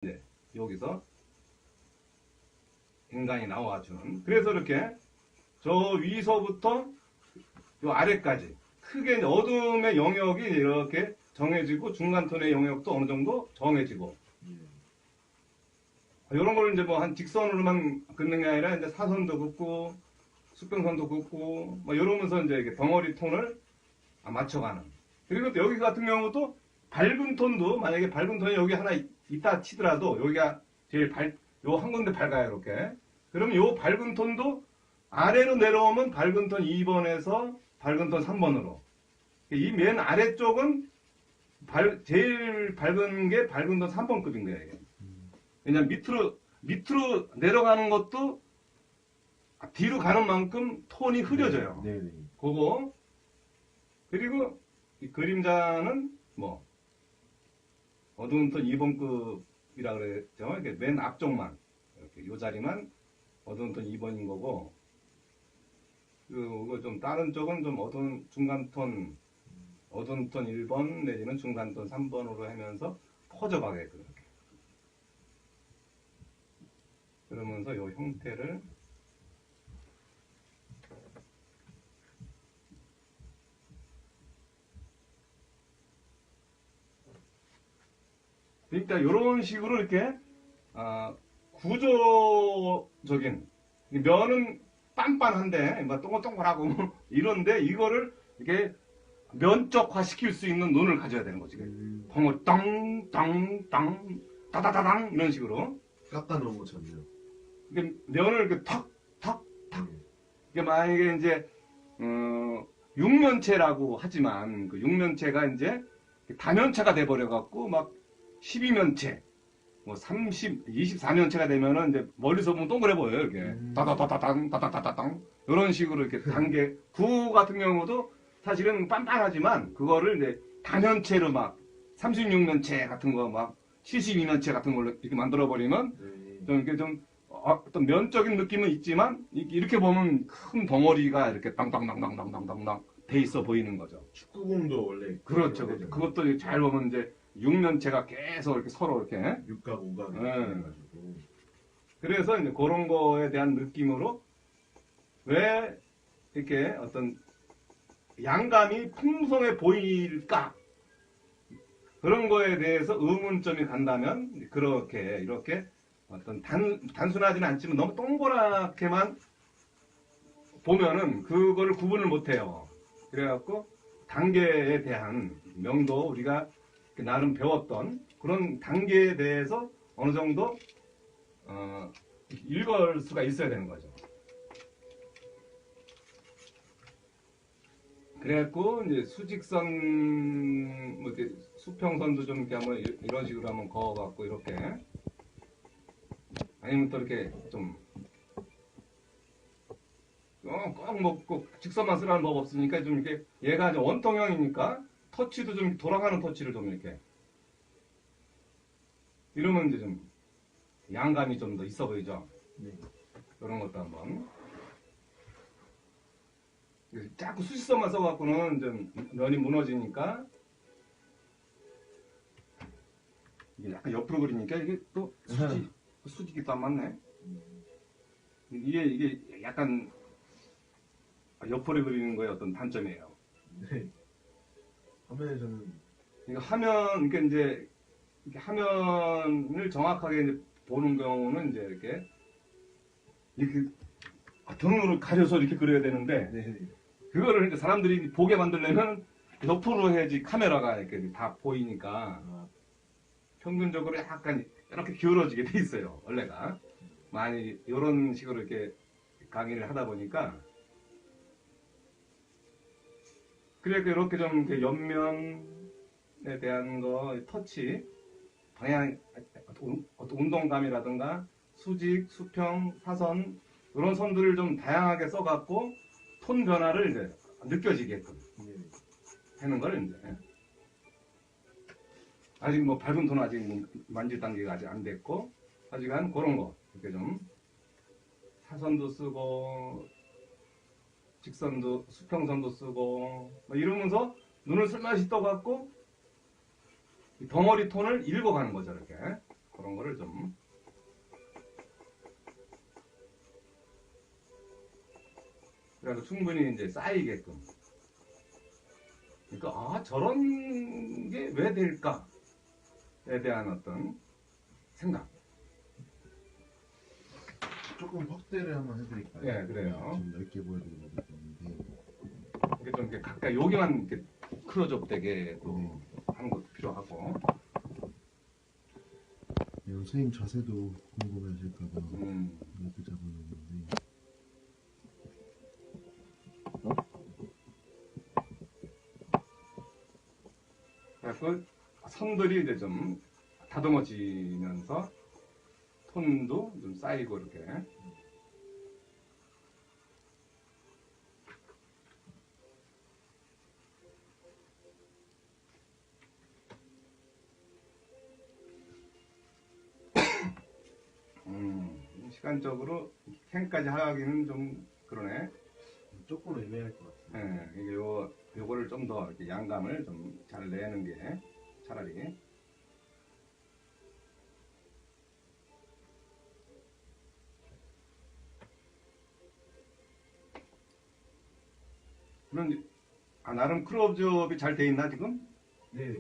이제 여기서 인간이 나와주는. 그래서 이렇게 저 위서부터 요 아래까지 크게 이제 어둠의 영역이 이렇게 정해지고 중간톤의 영역도 어느 정도 정해지고 이런 걸 이제 뭐 한 직선으로만 긋는 게 아니라 이제 사선도 긋고 수평선도 긋고 뭐 이러면서 이제 이렇게 덩어리 톤을 맞춰가는. 그리고 또 여기 같은 경우도 밝은 톤도 만약에 밝은 톤이 여기 하나 있다 치더라도 여기가 제일 요 한 군데 밝아요 이렇게. 그러면 요 밝은 톤도 아래로 내려오면 밝은 톤 2번에서 밝은 톤 3번으로. 이 맨 아래쪽은 제일 밝은 게 밝은 톤 3번급인 거예요. 이게. 왜냐면 밑으로 내려가는 것도 뒤로 가는 만큼 톤이 흐려져요. 네네. 그거. 그리고 이 그림자는 뭐 어두운 톤 2번급이라 그랬죠. 이렇게 맨 앞쪽만 이렇게 요 자리만 어두운 톤 2번인 거고, 그거 좀 다른 쪽은 좀 어두운 중간 톤, 어두운 톤 1번 내지는 중간 톤 3번으로 하면서 퍼져가게 그렇게. 그러면서 요 형태를 그러니까 이런 식으로 이렇게 구조적인 면은 빤빤한데 막 동글동글하고 이런데 이거를 이렇게 면적화 시킬 수 있는 눈을 가져야 되는 거지. 덩어리 땅땅땅 따다다당 이런 식으로 깎아 놓은 것처럼요. 이게 면을 이렇게 탁탁탁 이게 만약에 이제 육면체라고 하지만 그 육면체가 이제 다면체가 돼버려 갖고 막 12면체 뭐 24면체가 되면은 이제 멀리서 보면 동그래 보여요. 이렇게 따다다다당 따다다다당 이런 식으로 이렇게 단계. 구 같은 경우도 사실은 빤빤하지만 그거를 이제 다면체로 막 36면체 같은 거 막 72면체 같은 걸로 이렇게 만들어 버리면 좀 이렇게 좀 어떤 면적인 느낌은 있지만 이렇게 보면 큰 덩어리가 이렇게 땅땅땅땅땅땅땅 돼 있어 보이는 거죠. 축구공도 원래 그렇죠. 그것도 잘 보면 이제 육면체가 계속 이렇게 서로 이렇게 육각 오각 네. 해가지고. 그래서 이제 그런 거에 대한 느낌으로 왜 이렇게 어떤 양감이 풍성해 보일까? 그런 거에 대해서 의문점이 간다면 그렇게 이렇게 어떤 단순하지는 않지만 너무 동그랗게만 보면은 그거를 구분을 못해요. 그래갖고 단계에 대한 명도 우리가 나름 배웠던 그런 단계에 대해서 어느 정도 읽을 수가 있어야 되는 거죠. 그래갖고 이제 수직선, 뭐 이렇게 수평선도 좀 이렇게 한번 이런 식으로 한번 그어갖고 이렇게, 아니면 또 이렇게 좀 꼭 직선만 쓰라는 법 없으니까 좀 이렇게 얘가 이제 원통형이니까 터치도 좀 돌아가는 터치를 좀 이렇게 이러면 이제 좀 양감이 좀 더 있어 보이죠. 네. 이런 것도 한번. 자꾸 수직선만 써갖고는 좀 면이 무너지니까 이게 약간 옆으로 그리니까 이게 또 수직이 또 안 맞네. 이게 약간 옆으로 그리는 거에 어떤 단점이에요. 네. 화면에서는 그러니까 그러니까 이제 이렇게 화면을 정확하게 이제 보는 경우는 이제 이렇게 등으로 가려서 이렇게 그려야 되는데 네. 그거를 이제 사람들이 보게 만들려면 옆으로 해야지 카메라가 이렇게 다 보이니까 평균적으로 약간 이렇게 기울어지게 돼 있어요. 원래가 많이 이런 식으로 이렇게 강의를 하다 보니까 그래서 이렇게 좀 옆면에 대한 거 터치 방향 어떤 운동감이라든가 수직, 수평, 사선 이런 선들을 좀 다양하게 써갖고 톤 변화를 이제 느껴지게끔 하는 걸 이제 아직 뭐 밝은 톤은 아직 만질 단계가 아직 안 됐고 하지만 그런 거 이렇게 좀 사선도 쓰고 직선도 수평선도 쓰고 뭐 이러면서 눈을 쓸맛이 떠갖고 덩어리 톤을 읽어가는 거죠. 이렇게 그런 거를 좀 그래서 충분히 이제 쌓이게끔. 그러니까 저런 게 왜 될까에 대한 어떤 생각. 조금 확대를 한번 해드릴까요? 예, 그래요. 좀 넓게 보여드리고 있는데. 이게 좀 이렇게 가까이 여기만 이렇게 클로즈업 되게 또 네. 하는 것도 필요하고. 선생님 자세도 궁금해하실까봐 음. 이렇게 잡아놨는데. 그래서 선들이 이제 좀 다듬어지면서 톤도 좀 쌓이고 이렇게. 시간적으로 캠까지 하기는 좀 그러네. 조금 애매할 것 같아요. 예, 이게 요거를 좀 더 이렇게 양감을 좀 잘 내는 게 차라리. 그런, 나름 클로즈업이 잘 돼 있나, 지금? 네.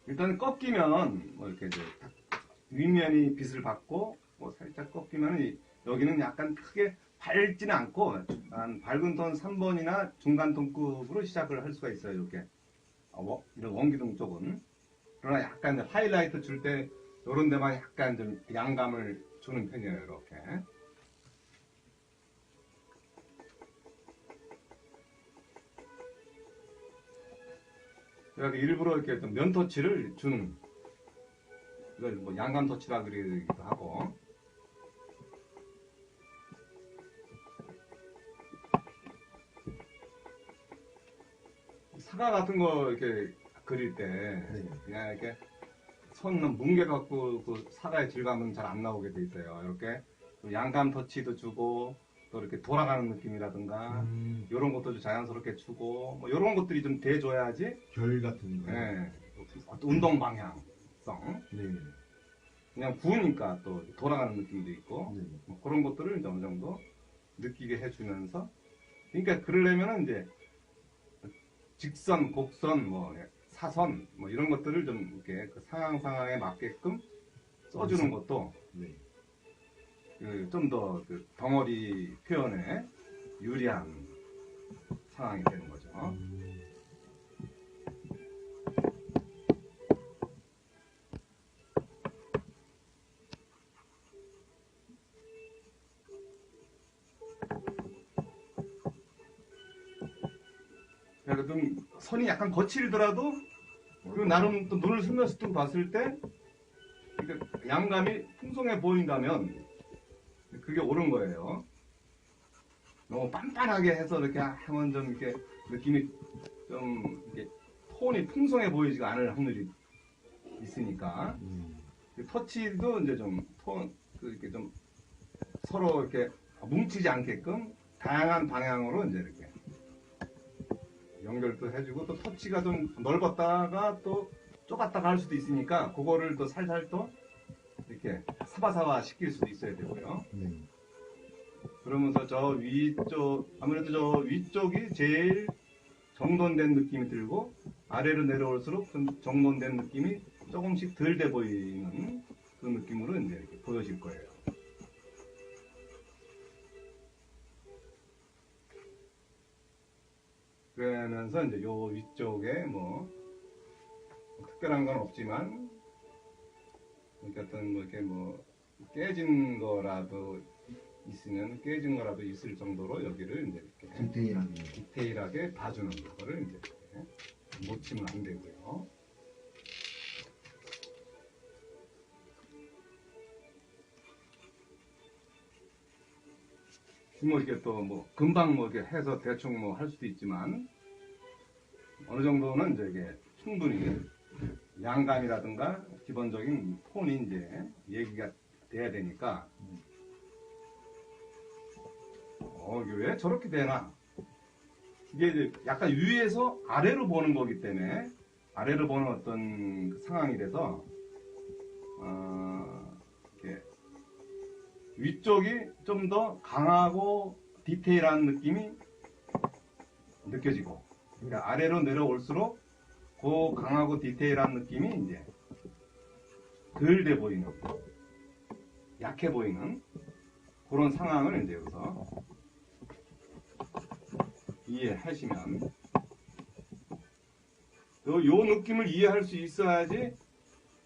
일단 꺾이면, 뭐 이렇게 이제 윗면이 빛을 받고, 뭐 살짝 꺾이면 여기는 약간 크게 밝지는 않고, 한 밝은 톤 3번이나 중간 톤급으로 시작을 할 수가 있어요, 이렇게. 이런 원기둥 쪽은. 그러나 약간 이제 하이라이트 줄 때, 요런 데만 약간 좀 양감을 주는 편이에요, 이렇게. 그래서 일부러 이렇게 좀 면터치를 주는, 이걸 뭐 양감 터치라 그러기도 하고. 사과 같은 거 이렇게 그릴 때, 네. 그냥 이렇게 손 뭉개갖고 그 사과의 질감은 잘 안 나오게 돼 있어요. 이렇게 양감 터치도 주고, 또 이렇게 돌아가는 느낌이라든가, 이런 것도 좀 자연스럽게 주고, 뭐 이런 것들이 좀 돼줘야지, 결 같은 거. 예, 운동 방향성. 네. 그냥 구우니까 또 돌아가는 느낌도 있고, 네. 뭐 그런 것들을 이제 어느 정도 느끼게 해주면서, 그러니까 그러려면은 이제 직선, 곡선, 뭐 사선, 뭐 이런 것들을 좀 이렇게 그 상황에 맞게끔 써주는 것도 네. 좀 더 그 덩어리 표현에 유리한 상황이 되는 거죠. 그러니까 좀 선이 약간 거칠더라도 그 나름 또 눈을 스며서 또 봤을 때 그러니까 양감이 풍성해 보인다면 그게 옳은 거예요. 너무 빤빤하게 해서 이렇게 하면 좀 이렇게 느낌이 좀 이렇게 톤이 풍성해 보이지가 않을 확률이 있으니까 그 터치도 이제 좀 이렇게 좀 서로 이렇게 뭉치지 않게끔 다양한 방향으로 이제 이렇게 연결도 해주고 또 터치가 좀 넓었다가 또 좁았다가 할 수도 있으니까 그거를 또 살살 또 이렇게 사바사바 시킬 수도 있어야 되고요. 네. 그러면서 저 위쪽 아무래도 저 위쪽이 제일 정돈된 느낌이 들고 아래로 내려올수록 좀 정돈된 느낌이 조금씩 덜 돼 보이는 그 느낌으로 이제 이렇게 보여질 거예요. 그러면서 이제 요 위쪽에 뭐 특별한 건 없지만 이렇게 어떤 뭐 이렇게 뭐 깨진 거라도 있을 정도로 여기를 이제 이렇게 디테일하게 봐주는 거를 이제 이렇게 놓치면 안 되고요. 뭐 이렇게 또 뭐 금방 뭐 이렇게 해서 대충 뭐 할 수도 있지만 어느 정도는 이제 이게 충분히 양감이라든가 기본적인 톤이 이제 얘기가 돼야 되니까, 이게 왜 저렇게 되나? 이게 이제 약간 위에서 아래로 보는 거기 때문에, 아래로 보는 어떤 그 상황이 돼서, 이렇게 위쪽이 좀 더 강하고 디테일한 느낌이 느껴지고, 그러니까 아래로 내려올수록 그 강하고 디테일한 느낌이 이제 덜 돼 보이는, 약해 보이는 그런 상황을 이제 여기서 이해하시면, 요 느낌을 이해할 수 있어야지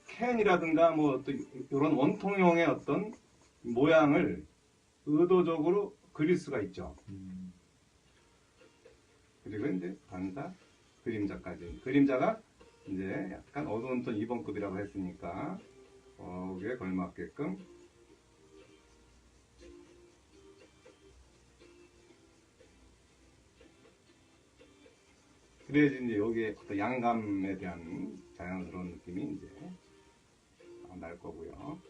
캔이라든가 뭐 또 이런 원통형의 어떤 모양을 의도적으로 그릴 수가 있죠. 그리고 이제 반사, 그림자까지. 그림자가 이제 약간 어두운 톤 2번급이라고 했으니까 거기에 걸맞게끔 그래야지 이제 여기에 어떤 양감에 대한 자연스러운 느낌이 이제 날 거고요.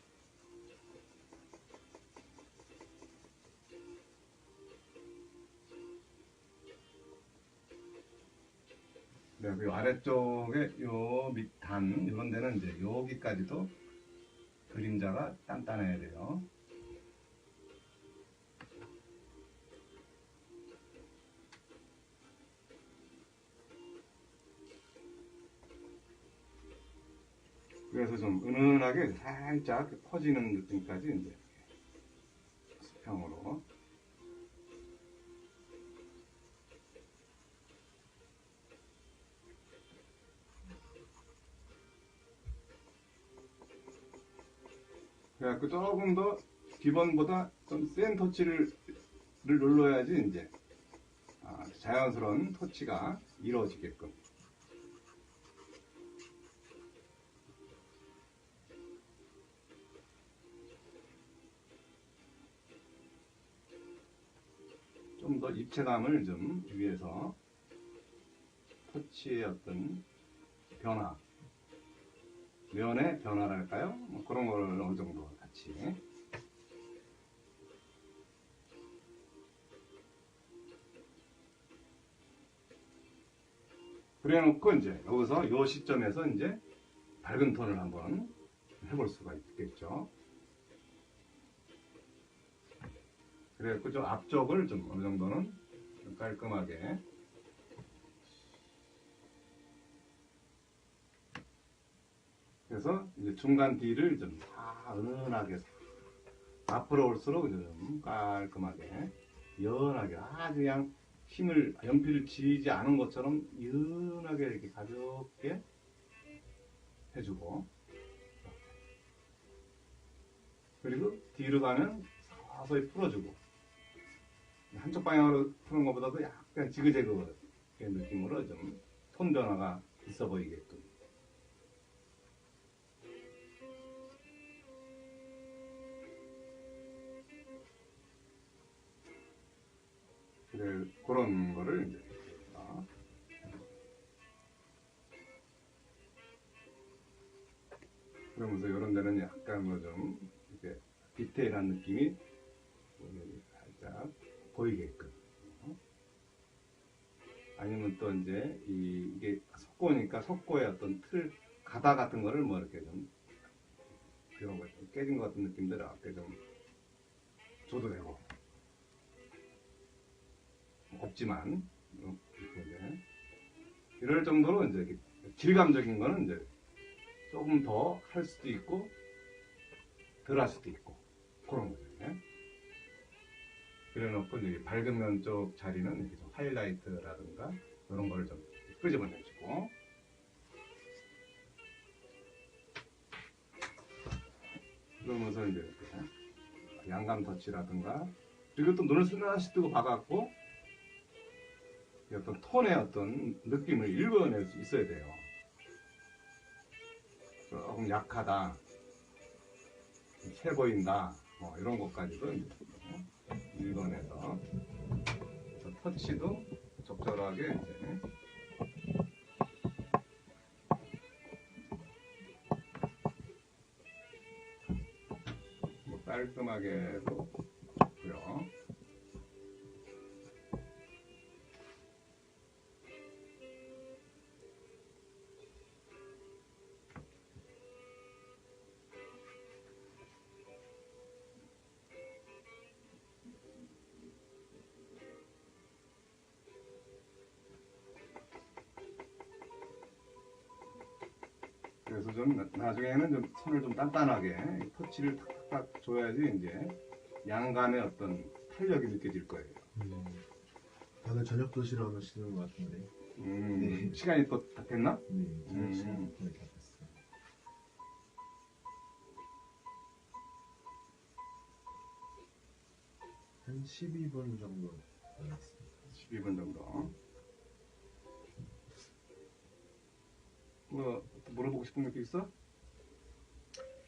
네, 그리고 아래쪽에 요 밑단 이런 데는 이제 여기까지도 그림자가 단단해야 돼요. 그래서 좀 은은하게 살짝 퍼지는 느낌까지 이제 수평으로. 그래갖고 조금 더 기본보다 좀 센 터치를 눌러야지 이제 자연스러운 터치가 이루어지게끔. 좀 더 입체감을 좀 위해서 터치의 어떤 변화, 면의 변화랄까요? 뭐 그런 걸 어느 정도 같이. 그래 놓고 이제 여기서 이 시점에서 이제 밝은 톤을 한번 해볼 수가 있겠죠. 그래갖고 좀 앞쪽을 좀 어느 정도는 좀 깔끔하게. 그래서 이제 중간 뒤를 좀 다 은은하게 앞으로 올수록 이제 좀 깔끔하게, 연하게, 아주 그냥 힘을, 연필을 쥐지 않은 것처럼 연하게 이렇게 가볍게 해주고, 그리고 뒤로 가면 서서히 풀어주고, 한쪽 방향으로 푸는 것보다도 약간 지그재그 느낌으로 좀 톤 변화가 있어 보이게끔. 그래, 그런 거를 이제 그러면서 이런 데는 약간 뭐 좀 이렇게 디테일한 느낌이 살짝 보이게끔. 아니면 또 이제 이게 석고니까 석고의 어떤 틀 가다 같은 거를 뭐 이렇게 좀 그런 거 깨진 것 같은 느낌들을 앞에 좀 줘도 되고, 없지만 이렇게 이제 이럴 정도로 이제 이렇게 질감적인 거는 이제 조금 더 할 수도 있고 덜 할 수도 있고 그런 거죠. 그래 놓고 이제 밝은 면 쪽 자리는 이렇게 좀 하이라이트라든가 이런 거를 좀 끄집어내주고, 그러면서 이제 이렇게 양감 터치라든가, 그리고 또 눈을 스나시 뜨고 봐갖고 어떤 톤의 어떤 느낌을 읽어낼 수 있어야 돼요. 조금 약하다, 세 보인다, 뭐 이런 것까지도 이제 읽어내서 터치도 적절하게 이제. 깔끔하게도 좋고요. 그래서 좀 나중에는 좀 손을 좀 단단하게 터치를 탁탁 줘야지 이제 양감의 어떤 탄력이 느껴질 거예요. 다들 저녁 도시러 오시는 것 같은데. 네. 시간이 또 다 됐나? 네, 저녁 시간 거의 다 됐어요. 한 12분 정도 남았습니다. 12분 정도. 뭐 물어보고 싶은 게 있어?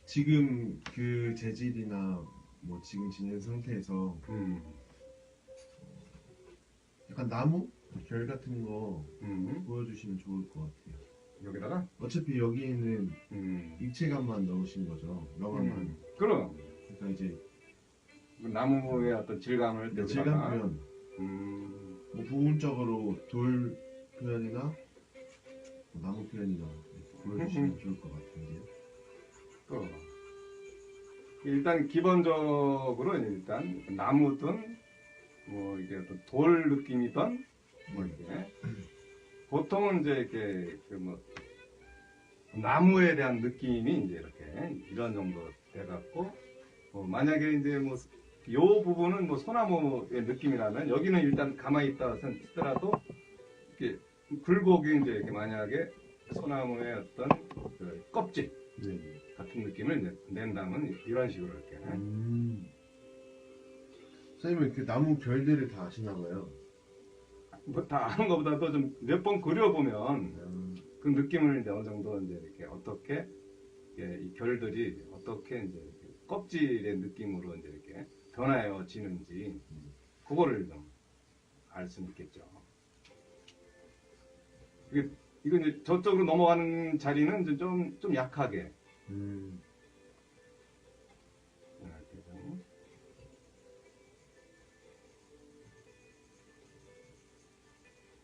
지금 그 재질이나 뭐 지금 지낸 상태에서 약간 나무 결 같은 거 보여주시면 좋을 것 같아요. 여기다가? 어차피 여기에는 입체감만 넣으신 거죠. 명암만. 그럼 그러니까 이제 그 나무의 어떤 질감을 질감 여기다가 표현, 뭐 부분적으로 돌 표현이나 뭐 나무 표현이나 보여주시면 좋을 것 같은데요. 또 일단 기본적으로 일단 나무든 뭐 이게 어떤 돌 느낌이든 뭐 이게 보통은 이제 이렇게 그 뭐 나무에 대한 느낌이 이제 이렇게 이런 정도 돼갖고 만약에 이제 뭐 요 부분은 뭐 소나무의 느낌이라면 여기는 일단 가만히 있다 하더라도 이렇게 굴곡이 이제 이렇게 만약에 소나무의 어떤 그 껍질 네. 같은 느낌을 이제 낸다면 이런 식으로 이렇게 선생님은 그 나무 결들을 다 아시나 봐요. 뭐 다 아는 것보다도 좀 몇 번 그려보면 그 느낌을 이제 어느 정도 이제 이렇게 어떻게 이 결들이 어떻게 이제 이렇게 껍질의 느낌으로 이제 이렇게 변화해지는지 그거를 좀 알 수는 있겠죠. 이거 이제 저쪽으로 넘어가는 자리는 이제 좀 약하게.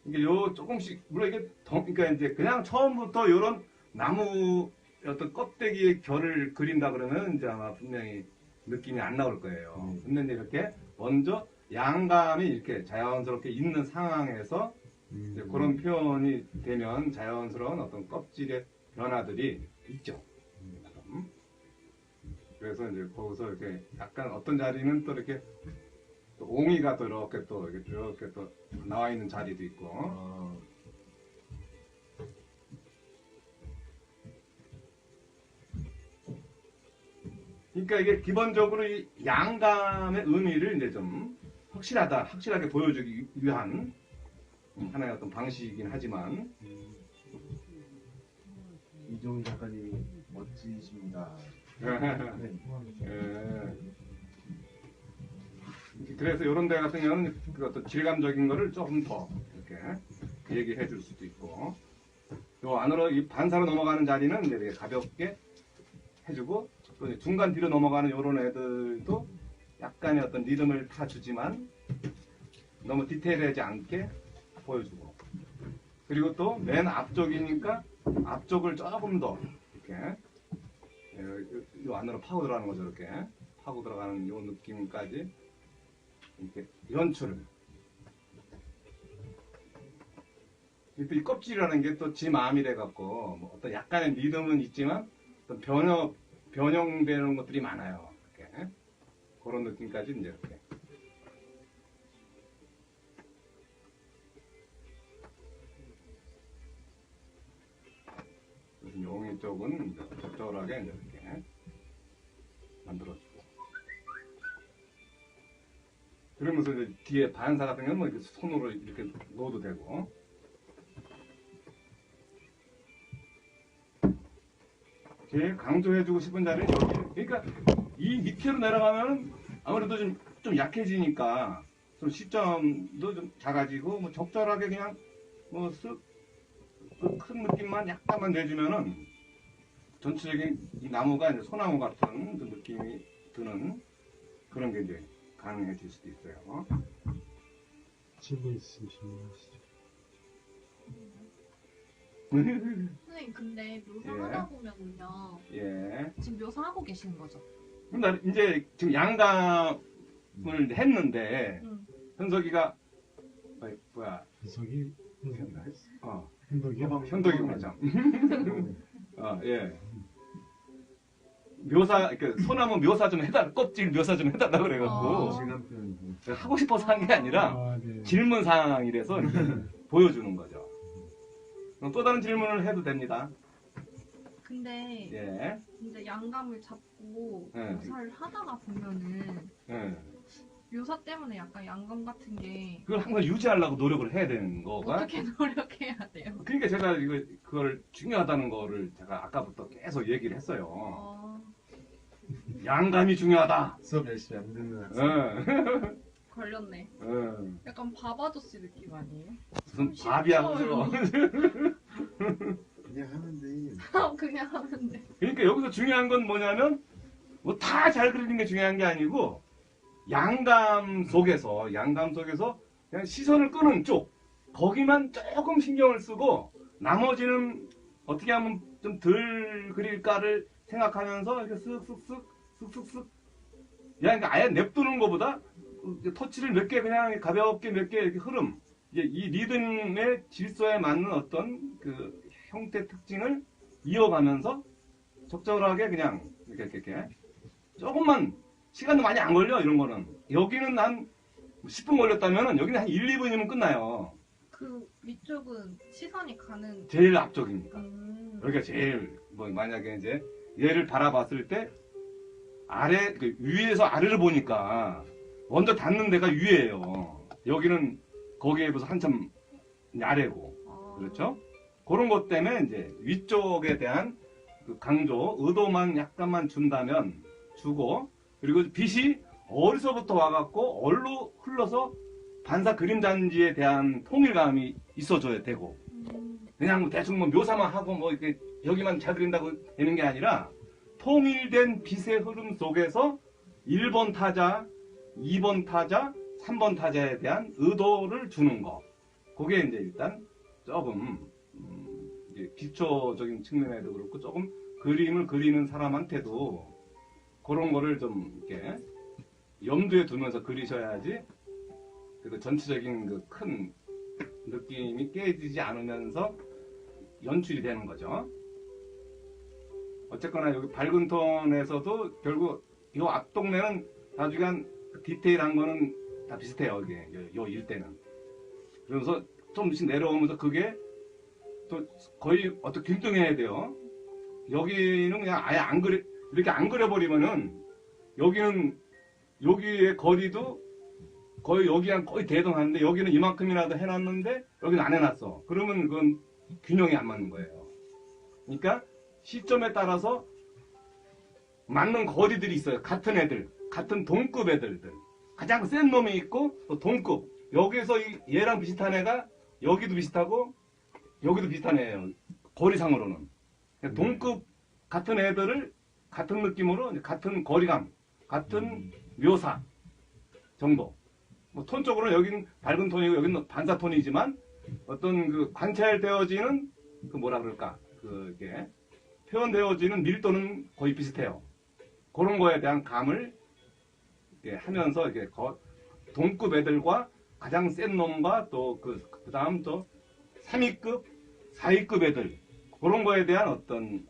이게 요 조금씩 물론 이게 그러니까 이제 그냥 처음부터 요런 나무 어떤 껍데기의 결을 그린다 그러면 이제 아마 분명히 느낌이 안 나올 거예요. 근데 이제 이렇게 먼저 양감이 이렇게 자연스럽게 있는 상황에서 이제 그런 표현이 되면 자연스러운 어떤 껍질의 변화들이 있죠. 그래서 이제 거기서 이렇게 약간 어떤 자리는 또 이렇게 또 옹이가 또 이렇게 또 나와 있는 자리도 있고. 그러니까 이게 기본적으로 이 양감의 의미를 이제 좀 확실하게 보여주기 위한 하나의 어떤 방식이긴 하지만. 이종희 작가님이 멋지십니다. 그래서 이런 데 같은 경우는 그 어떤 질감적인 거를 조금 더 이렇게 얘기해 줄 수도 있고, 요 안으로 이 반사로 넘어가는 자리는 이제 이렇게 가볍게 해주고, 또 이제 중간 뒤로 넘어가는 요런 애들도 약간의 어떤 리듬을 타주지만 너무 디테일하지 않게 보여주고, 그리고 또 맨 앞쪽이니까 앞쪽을 조금 더 이렇게 요 안으로 파고 들어가는 거죠. 이렇게 파고 들어가는 요 느낌까지 이렇게 연출을. 또 이 껍질이라는 게 또 지 마음이 돼갖고 뭐 어떤 약간의 리듬은 있지만 어떤 변형되는 것들이 많아요. 이렇게 그런 느낌까지 이제 이렇게. 용의 쪽은 적절하게 이렇게 만들어주고. 그러면서 이제 뒤에 반사 같은 경우는 뭐 이렇게 손으로 이렇게 넣어도 되고. 제일 강조해주고 싶은 자리는 여기에요. 그러니까 이 밑으로 내려가면 아무래도 좀 약해지니까 좀 시점도 좀 작아지고 뭐 적절하게 그냥 뭐 큰 느낌만 약간만 내주면은 전체적인 이 나무가 이제 소나무 같은 그 느낌이 드는 그런 게 이제 가능해질 수도 있어요. 질문 있으면 질문하시죠. 선생님 근데 묘사하다 보면은요. 예. 지금 묘사하고 계시는 거죠? 근데 이제 지금 양감을 했는데 현석이가 뭐야? 현석이 현석이다. 현덕이요? 현덕이 맞아. 예. 묘사, 소나무 묘사 좀 해달라, 껍질 묘사 좀 해달라 그래갖고 시간 표현. 하고 싶어서 한 게 아니라 아, 네. 질문 사항이라서 이제 보여주는 거죠. 그럼 또 다른 질문을 해도 됩니다. 근데 예. 이제 양감을 잡고 네. 묘사를 하다가 보면은 예. 묘사 때문에 약간 양감 같은 게 그걸 항상 유지하려고 노력을 해야 되는 거가. 어떻게 노력해야 돼요? 그러니까 제가 그걸 중요하다는 거를 제가 아까부터 계속 얘기를 했어요. 양감이 중요하다. 수업 열심히 안 듣는 학생. 예. 걸렸네. 예. 약간 바바조씨 느낌 아니에요? 무슨 밥이야, 그죠? 그냥 하면 돼. 그냥 하면 돼. 그러니까 여기서 중요한 건 뭐냐면, 뭐 다 잘 그리는 게 중요한 게 아니고, 양감 속에서 그냥 시선을 끄는 쪽, 거기만 조금 신경을 쓰고, 나머지는 어떻게 하면 좀 덜 그릴까를 생각하면서 이렇게 쓱쓱쓱, 그러니까 아예 냅두는 것보다 터치를 몇 개 그냥 가볍게 몇 개 이렇게 흐름, 이제 이 리듬의 질서에 맞는 어떤 그 형태 특징을 이어가면서 적절하게 그냥 이렇게 조금만 시간도 많이 안 걸려 이런 거는. 여기는 한 10분 걸렸다면은 여기는 한 1, 2분이면 끝나요. 그 위쪽은 시선이 가는. 제일 앞쪽이니까. 음. 여기가 제일 뭐 만약에 이제 얘를 바라봤을 때 아래 위에서 아래를 보니까 먼저 닿는 데가 위에요. 여기는 거기에 비해서 한참 아래고. 그렇죠? 그런 것 때문에 이제 위쪽에 대한 그 강조, 의도만 약간만 준다면 주고, 그리고 빛이 어디서부터 와갖고 얼로 흘러서 반사 그림자인지에 대한 통일감이 있어줘야 되고, 그냥 뭐 대충 뭐 묘사만 하고 뭐 이렇게 여기만 잘 그린다고 되는 게 아니라 통일된 빛의 흐름 속에서 1번 타자, 2번 타자, 3번 타자에 대한 의도를 주는 거. 그게 이제 일단 조금 이제 기초적인 측면에도 그렇고 조금 그림을 그리는 사람한테도 그런 거를 좀 이렇게 염두에 두면서 그리셔야지 그 전체적인 그 큰 느낌이 깨지지 않으면서 연출이 되는 거죠. 어쨌거나 여기 밝은 톤에서도 결국 이 앞동네는 나중에 디테일한 거는 다 비슷해요. 이게 요 일대는. 그래서 좀씩 내려오면서 그게 또 거의 어떻게 균등해야 돼요. 여기는 그냥 아예 안 그려, 이렇게 안 그려버리면은 여기는 여기의 거리도 거의 여기랑 거의 대등한데 여기는 이만큼이라도 해놨는데 여기는 안 해놨어. 그러면 그건 균형이 안 맞는 거예요. 그러니까 시점에 따라서 맞는 거리들이 있어요. 같은 애들, 같은 동급 애들들. 가장 센 놈이 있고 또 동급. 여기서 얘랑 비슷한 애가 여기도 비슷하고 여기도 비슷한 애예요. 거리상으로는. 동급 같은 애들을 같은 느낌으로 같은 거리감, 같은 묘사 정도. 뭐 톤적으로는 여기는 밝은 톤이고 여기는 반사 톤이지만 어떤 그 관찰되어지는 그 뭐라 그럴까 그게 표현되어지는 밀도는 거의 비슷해요. 그런 거에 대한 감을 이렇게 하면서 이렇게 동급 애들과 가장 센 놈과 또 그다음 또 3위급, 4위급 애들 그런 거에 대한 어떤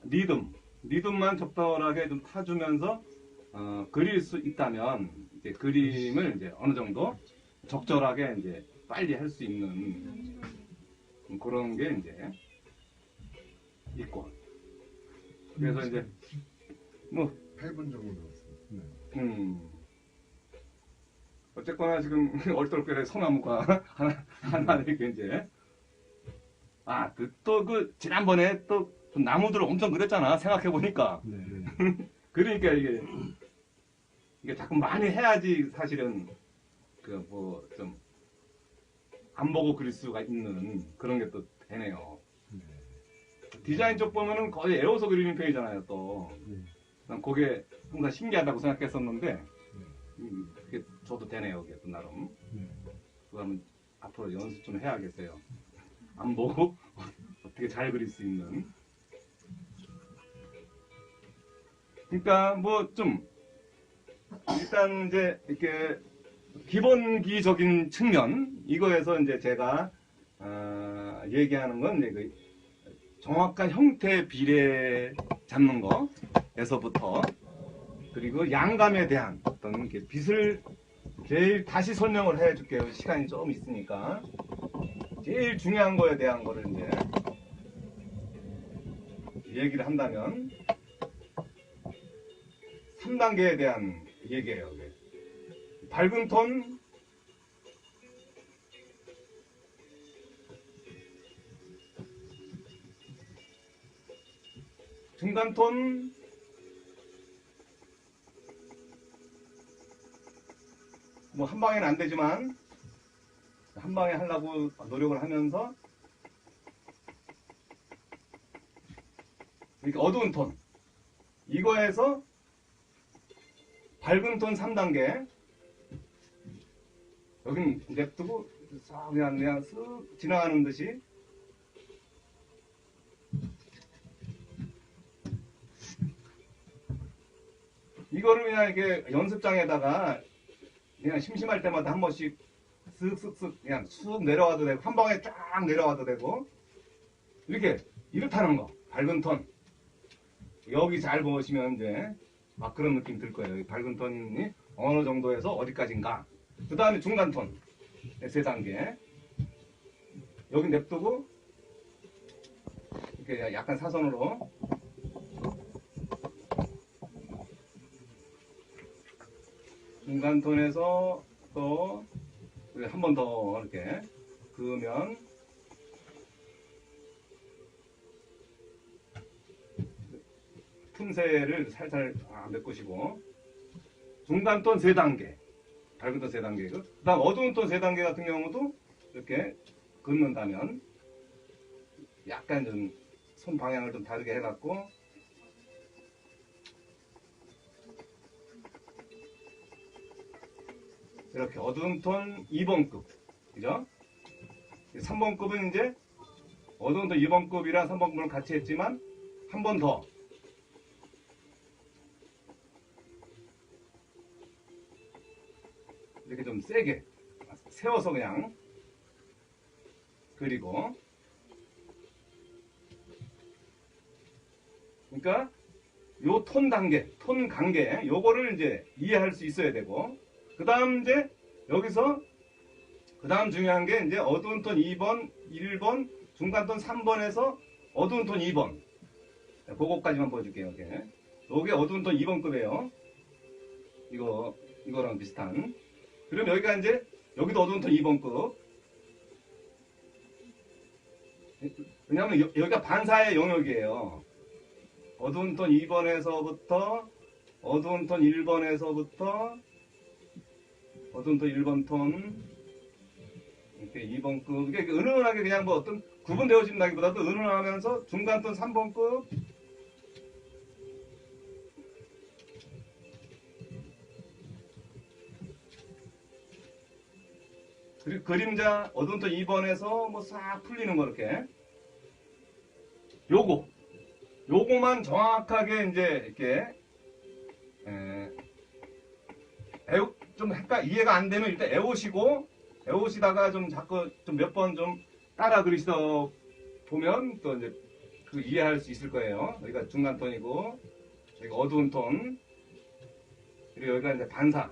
리듬만 적절하게 좀 타주면서 그릴 수 있다면 이제 그림을 이제 어느 정도 적절하게 이제 빨리 할 수 있는 그런 게 이제 있고. 그래서 이제 뭐 8분 정도 남았습니다. 어쨌거나 지금 얼떨결에 소나무가 하나 이렇게 이제 또 지난번에 또 나무들을 엄청 그렸잖아. 생각해 보니까. 네. 그러니까 이게 자꾸 많이 해야지 사실은 그 뭐 좀 안 보고 그릴 수가 있는 그런 게 또 되네요. 디자인 쪽 보면은 거의 애워서 그리는 편이잖아요. 또 난 그게 항상 신기하다고 생각했었는데 그게 저도 되네요, 그게 또 나름. 네. 그거 한번 앞으로 연습 좀 해야겠어요. 안 보고 어떻게 잘 그릴 수 있는. 그러니까 뭐 좀 일단 이제 이렇게 기본기적인 측면 이거에서 이제 제가 얘기하는 건 이제 그 정확한 형태 비례 잡는 거에서부터 그리고 양감에 대한 어떤 이렇게 빛을 제일 다시 설명을 해줄게요. 시간이 좀 있으니까 제일 중요한 거에 대한 거를 이제 얘기를 한다면 3단계에 대한 얘기예요. 이게. 밝은 톤, 중간 톤, 뭐 한 방에는 안 되지만 한 방에 하려고 노력을 하면서 이렇게 어두운 톤 이거에서 밝은 톤 3단계 여긴 냅두고 싹 그냥 쓱 지나가는 듯이 이거를 그냥 이렇게 연습장에다가 그냥 심심할 때마다 한 번씩 쓱쓱쓱 그냥 쑥 내려와도 되고 한 방에 쫙 내려와도 되고 이렇다는 거 밝은 톤 여기 잘 보시면 이제 막 그런 느낌 들 거예요. 밝은 톤이 어느 정도에서 어디까지인가. 그 다음에 중간 톤 3단계 여기 냅두고 이렇게 약간 사선으로 중간 톤에서 또 한 번 더 이렇게 그으면 틈새를 살살 메꾸시고 중간 톤 3단계 밝은 톤 3단계 그 다음 어두운 톤 3단계 같은 경우도 이렇게 긋는다면 약간 좀 손 방향을 좀 다르게 해갖고 이렇게 어두운 톤 2번급 그죠? 3번급은 이제 어두운 톤 2번급이랑 3번급을 같이 했지만 한 번 더 이렇게 좀 세게 세워서 그냥 그리고 그러니까 요 톤 단계, 톤 관계 요거를 이제 이해할 수 있어야 되고 그 다음 이제 여기서 그 다음 중요한 게 이제 어두운 톤 2번, 1번, 중간 톤 3번에서 어두운 톤 2번 그거까지만 보여줄게요. 요게 어두운 톤 2번급이에요. 이거랑 비슷한 그럼 여기가 이제 여기도 어두운 톤 2번급 왜냐하면 여기가 반사의 영역이에요. 어두운 톤 2번에서부터 어두운 톤 1번에서부터 어두운 톤 1번 톤 이렇게 2번급 이게 은은하게 그냥 뭐 어떤 구분되어진다기보다도 은은하면서 중간 톤 3번급 그리고 그림자 어두운 톤 2번에서 뭐 싹 풀리는 거 이렇게 요거만 정확하게 이제 이렇게 좀 이해가 안 되면 일단 애우시다가 좀 자꾸 좀 몇 번 좀 따라 그리시다 보면 또 이제 그 이해할 수 있을 거예요. 여기가 중간 톤이고 여기가 어두운 톤 그리고 여기가 이제 반사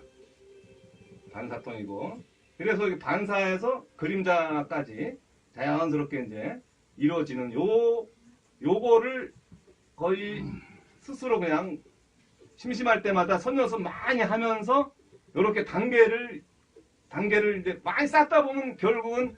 톤이고 그래서 이 반사에서 그림자까지 자연스럽게 이제 이루어지는 요거를 거의 스스로 그냥 심심할 때마다 선연습 많이 하면서 이렇게 단계를 이제 많이 쌓다 보면 결국은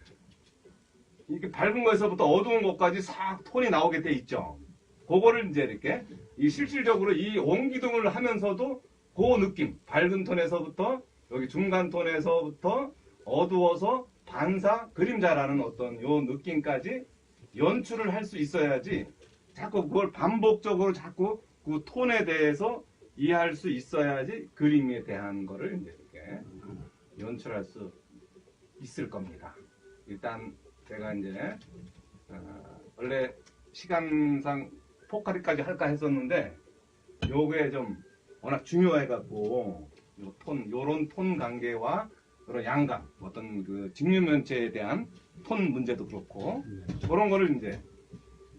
이렇게 밝은 거에서부터 어두운 것까지 싹 톤이 나오게 돼 있죠. 그거를 이제 이렇게 실질적으로 이 원기둥을 하면서도 그 느낌 밝은 톤에서부터 여기 중간 톤에서부터 어두워서 반사 그림자라는 어떤 요 느낌까지 연출을 할 수 있어야지 자꾸 그걸 반복적으로 자꾸 그 톤에 대해서 이해할 수 있어야지 그림에 대한 거를 이제 이렇게 연출할 수 있을 겁니다. 일단 제가 이제 원래 시간상 포카리까지 할까 했었는데 요게 좀 워낙 중요해갖고 요런 톤 관계와 그런 양감, 어떤 그 직류면체에 대한 톤 문제도 그렇고 그런 거를 이제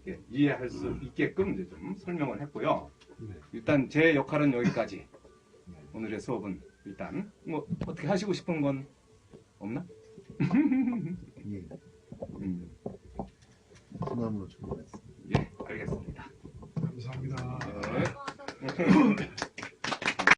이렇게 이해할 수 있게끔 이제 좀 설명을 했고요. 네. 일단 제 역할은 여기까지. 오늘의 수업은 일단 뭐 어떻게 하시고 싶은 건 없나? 예. 소나무로 준비했습니다. 예, 알겠습니다. 감사합니다. 네.